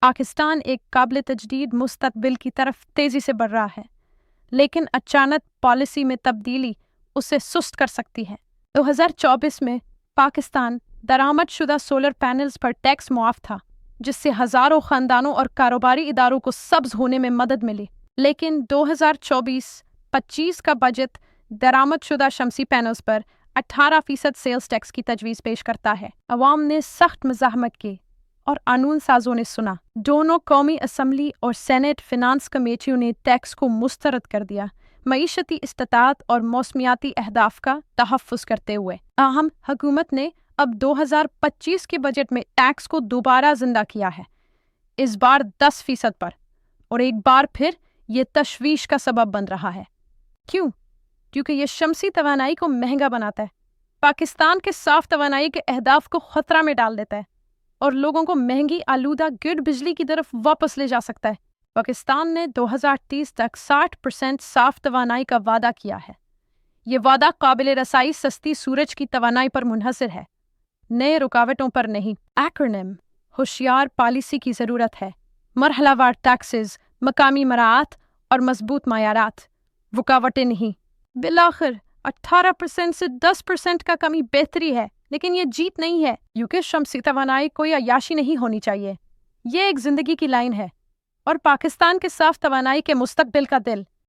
پاکستان ایک قابل تجدید مستقبل کی طرف تیزی سے بڑھ رہا ہے، لیکن اچانک پالیسی میں تبدیلی اسے سست کر سکتی ہے۔ 2024 میں پاکستان درآمد شدہ سولر پینلز پر ٹیکس معاف تھا، جس سے ہزاروں خاندانوں اور کاروباری اداروں کو سبز ہونے میں مدد ملی۔ لیکن 2024-25 کا بجٹ درآمد شدہ شمسی پینلز پر 18% سیلز ٹیکس کی تجویز پیش کرتا ہے۔ عوام نے سخت مزاحمت کی اور قانون سازوں نے سنا۔ دونوں قومی اسمبلی اور سینٹ فنانس کمیٹیوں نے ٹیکس کو مسترد کر دیا، معیشتی استطاعت اور موسمیاتی اہداف کا تحفظ کرتے ہوئے۔ تاہم حکومت نے اب 2025 کے بجٹ میں ٹیکس کو دوبارہ زندہ کیا ہے، اس بار 10% پر، اور ایک بار پھر یہ تشویش کا سبب بن رہا ہے۔ کیوں؟ کیونکہ یہ شمسی توانائی کو مہنگا بناتا ہے، پاکستان کے صاف توانائی کے اہداف کو خطرہ میں ڈال دیتا ہے اور لوگوں کو مہنگی آلودہ گرڈ بجلی کی طرف واپس لے جا سکتا ہے۔ پاکستان نے 2030 تک 60% صاف توانائی کا وعدہ کیا ہے۔ یہ وعدہ قابل رسائی سستی سورج کی توانائی پر منحصر ہے، نئے رکاوٹوں پر نہیں۔ ایکرونیم: ہوشیار پالیسی کی ضرورت ہے، مرحلہ وار ٹیکسز، مقامی مراعات اور مضبوط معیارات، رکاوٹیں نہیں۔ بالآخر 18% سے 10% کا کمی بہتری ہے، لیکن یہ جیت نہیں ہے، کیونکہ شمسی توانائی کوئی عیاشی نہیں ہونی چاہیے۔ یہ ایک زندگی کی لائن ہے اور پاکستان کے صاف توانائی کے مستقبل کا دل۔